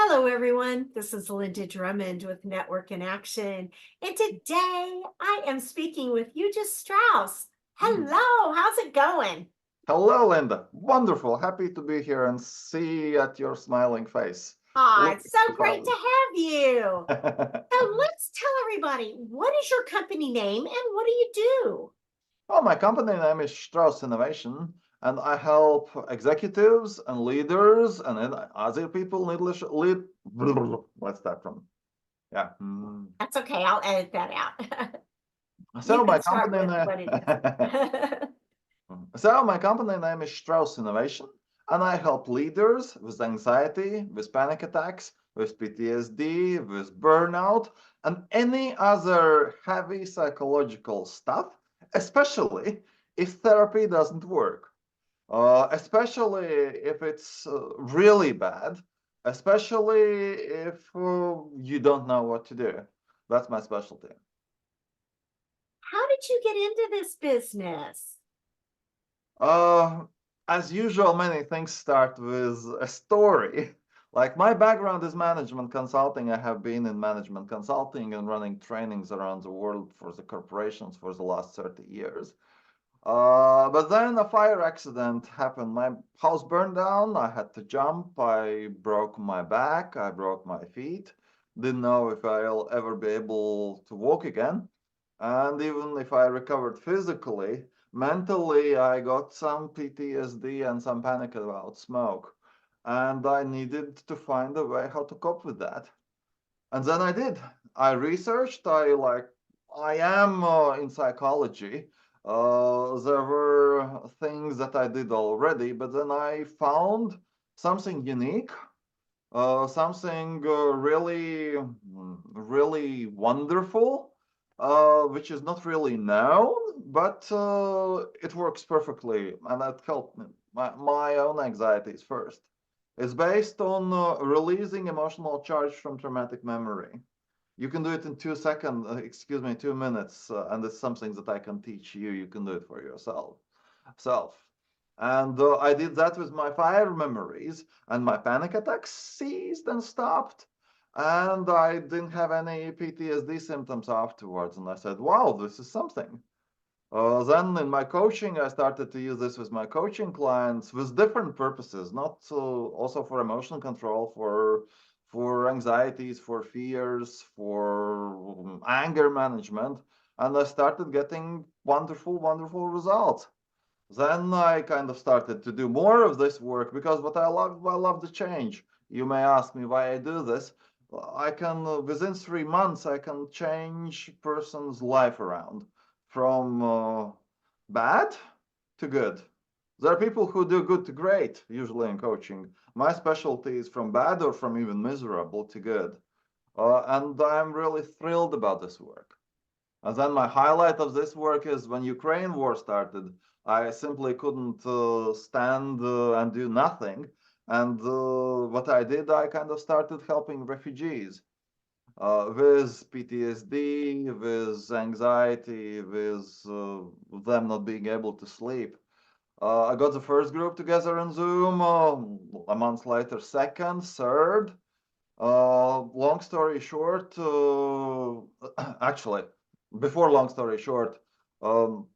Hello, everyone. This is Linda Drummond with Network in Action. And today I am speaking with Ugis Strauss. Mm. Hello, how's it going? Hello, Linda. Wonderful. Happy to be here and see at your smiling face. Ah, Looking it's so great to forward. have you. So let's tell everybody, what is your company name and what do you do? Well, my company name is Strauss Innovation, and I help executives and leaders and other people lead. What's that from? Yeah. That's okay, I'll edit that out. You So can my start company with name. what it is. So my company name is Strauss Innovation, and I help leaders with anxiety, with panic attacks, with PTSD, with burnout, and any other heavy psychological stuff, especially if therapy doesn't work, especially if it's really bad, especially if you don't know what to do. That's my specialty. How did you get into this business? Uh, as usual, many things start with a story. Like my background is management consulting. I have been in management consulting and running trainings around the world for the corporations for the last 30 years. But then a fire accident happened. My house burned down. I had to jump. I broke my back. I broke my feet. Didn't know if I'll ever be able to walk again. And even if I recovered physically, mentally, I got some PTSD and some panic about smoke. And I needed to find a way how to cope with that. And then I did. I researched. I am in psychology. There were things that I did already, but then I found something unique, something really wonderful, which is not really known, but it works perfectly, and it helped me. My own anxieties first. It's based on releasing emotional charge from traumatic memory. You can do it in 2 seconds, 2 minutes, and it's something that I can teach you. You can do it for yourself. Self. And I did that with my fire memories, and my panic attacks ceased and stopped. And I didn't have any PTSD symptoms afterwards. And I said, wow, this is something. Then in my coaching, I started to use this with my coaching clients with different purposes, not also for emotional control, for anxieties, for fears, for anger management. And I started getting wonderful, wonderful results. Then I kind of started to do more of this work because what I love the change. You may ask me why I do this. I can, within 3 months, I can change person's life around from bad to good. There are people who do good to great, usually in coaching. My specialty is from bad or from even miserable to good. And I'm really thrilled about this work. And then my highlight of this work is when Ukraine war started, I simply couldn't stand and do nothing. And what I did, I kind of started helping refugees with PTSD, with anxiety, with them not being able to sleep. I got the first group together in Zoom, a month later, second, third. Long story short, actually, before long story short, um,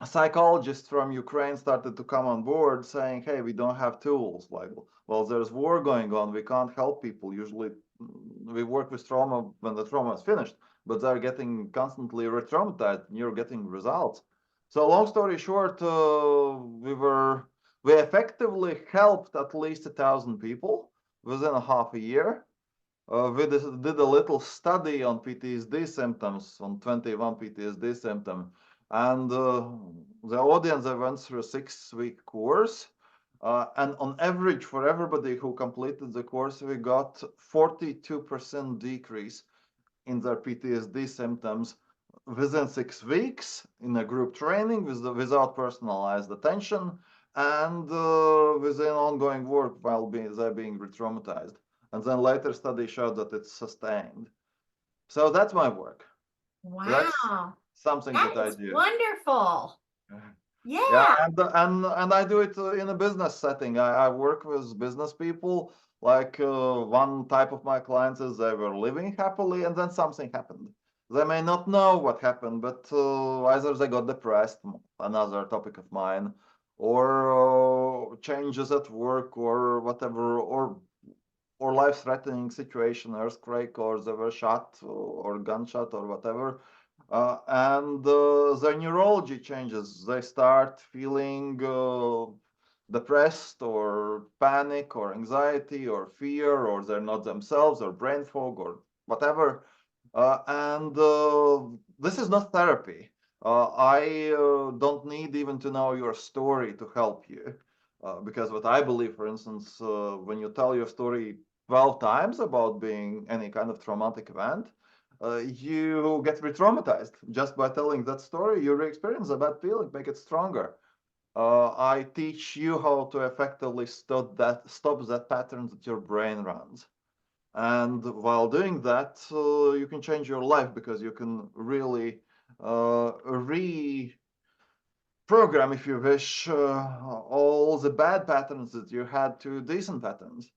psychologists from Ukraine started to come on board saying, hey, we don't have tools. Like, well, there's war going on. We can't help people. Usually we work with trauma when the trauma is finished, but they're getting constantly re-traumatized and you're getting results. So long story short, we effectively helped at least 1,000 people within a half a year. We did a little study on PTSD symptoms, on 21 PTSD symptoms, and the audience went through a 6-week course. And on average, for everybody who completed the course, we got 42% decrease in their PTSD symptoms within 6 weeks in a group training without personalized attention and within ongoing work while they're being re-traumatized. And then later studies showed that it's sustained. So that's my work. That's Wow, something that that I is do. wonderful. Yeah, Yeah. and I do it in a business setting. I work with business people. Like one type of my clients is they were living happily, and then something happened. They may not know what happened, but either they got depressed, another topic of mine, or changes at work, or whatever, or life-threatening situation, earthquake, or they were shot or gunshot or whatever. And their neurology changes. They start feeling depressed or panic or anxiety or fear, or they're not themselves, or brain fog or whatever. And this is not therapy. I don't need even to know your story to help you. Because what I believe, for instance, when you tell your story 12 times about being any kind of traumatic event, you get re-traumatized just by telling that story. You re-experience a bad feeling, make it stronger. I teach you how to effectively stop that pattern that your brain runs. And while doing that, you can change your life because you can really reprogram, if you wish, all the bad patterns that you had to decent patterns.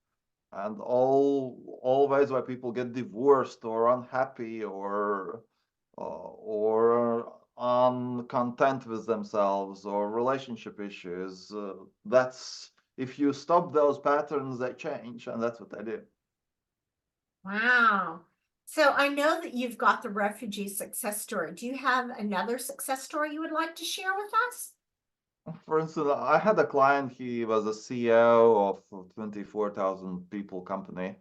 And all ways why people get divorced or unhappy or uncontent with themselves or relationship issues. That's if you stop those patterns, they change, and that's what I do. Wow. So I know that you've got the refugee success story. Do you have another success story you would like to share with us? For instance, I had a client. He was a CEO of a 24,000 people company,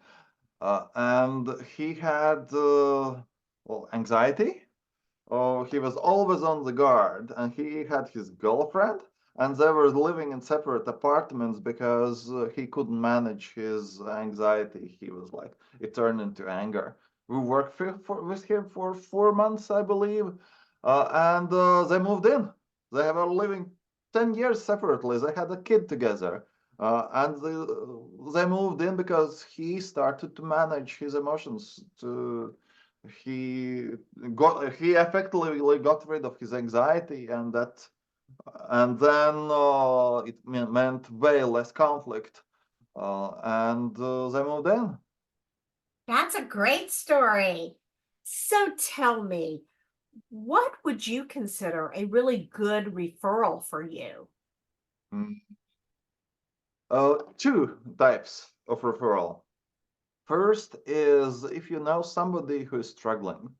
and he had well, anxiety. Oh, he was always on the guard, and he had his girlfriend, and they were living in separate apartments because he couldn't manage his anxiety. He was like, it turned into anger. We worked with him for 4 months, I believe, and they moved in. They were living 10 years separately. They had a kid together. And they moved in because he started to manage his emotions to he he effectively got rid of his anxiety, and then it meant way less conflict, and they moved in. That's a great story. So tell me, what would you consider a really good referral for you? Mm. Two types of referral. First is if you know somebody who is struggling,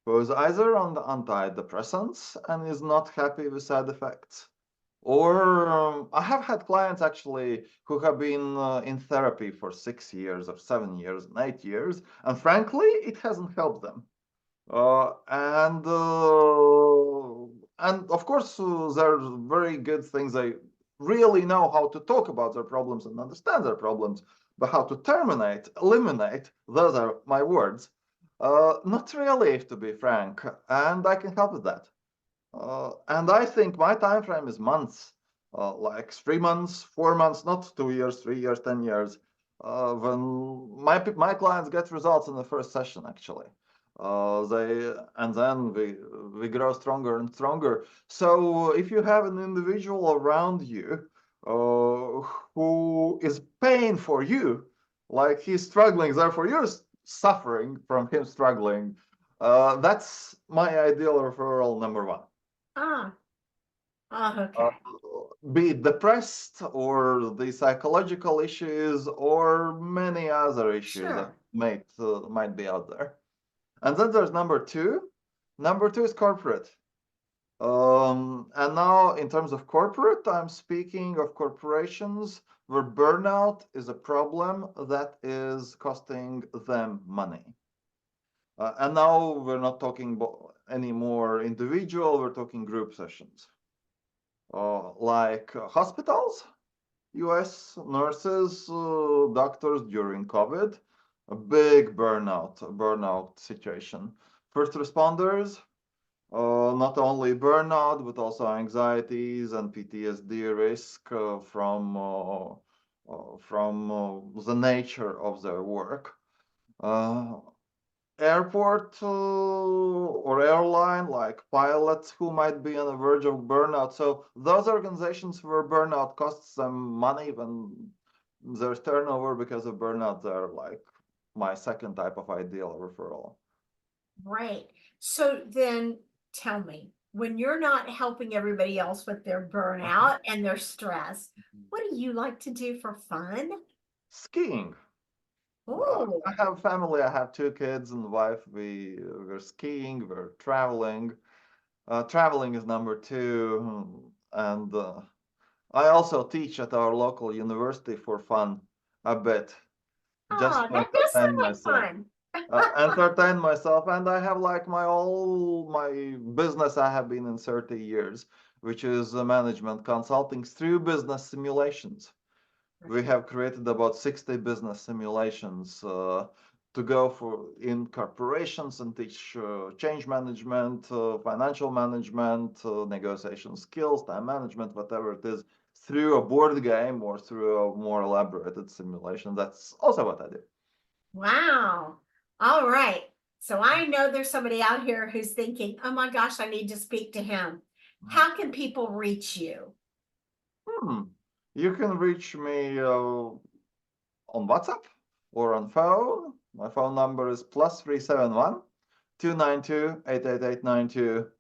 who is either on the antidepressants and is not happy with side effects. Or I have had clients actually who have been in therapy for 6 years or 7 years and 8 years, and frankly, it hasn't helped them. And of course, there are very good things. They really know how to talk about their problems and understand their problems, but how to terminate, eliminate, those are my words. Not really, to be frank, and I can help with that. And I think my time frame is months, like 3 months, 4 months, not 2 years, 3 years, 10 years. When my clients get results in the first session, actually, they and then we grow stronger and stronger. So if you have an individual around you who is paying for you, like he's struggling, therefore you're suffering from him struggling. That's my ideal referral number one. Ah, oh, Uh, okay. be it depressed or the psychological issues or many other issues that Sure. might be out there. And then there's number two. Number two is corporate. And now, in terms of corporate, I'm speaking of corporations where burnout is a problem that is costing them money. And now we're not talking anymore individual, we're talking group sessions. Like hospitals, US nurses, doctors during COVID, a big burnout situation. First responders, not only burnout, but also anxieties and PTSD risk from the nature of their work. Uh, airport or airline, like pilots who might be on the verge of burnout. So those organizations where burnout costs them money when there's turnover because of burnout, they're like my second type of ideal referral. Right. So then tell me, when you're not helping everybody else with their Uh-huh. burnout and their stress, what do you like to do for fun? Skiing. I Oh, have family. I have two kids and wife. We're skiing. We're traveling. Traveling is number two, and I also teach at our local university for fun a bit, just oh, to that does entertain sound myself. like fun. Entertain myself, and I have like my business I have been in 30 years, which is management consulting through business simulations. We Right. have created about 60 business simulations to go for in corporations and teach change management, financial management, negotiation skills, time management, whatever it is, through a board game or through a more elaborated simulation. That's also what I do. Wow. All right. So I know there's somebody out here who's thinking, oh my gosh, I need to speak to him. How can people reach you? Hmm. You can reach me on WhatsApp or on phone. My phone number is +371 292 88892,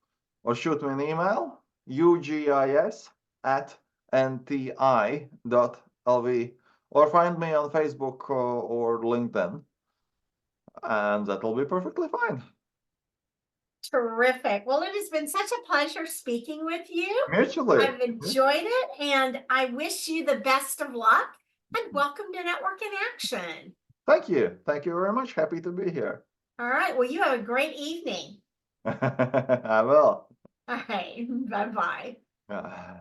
or shoot me an email, ugis@nti.lv, or find me on Facebook or LinkedIn, and that'll be perfectly fine. Terrific. Well, it has been such a pleasure speaking with you. Mutually. I've enjoyed it and I wish you the best of luck and welcome to Network in Action. Thank you. Thank you very much. Happy to be here. All right. Well, you have a great evening. I will. All right. Bye bye. Uh,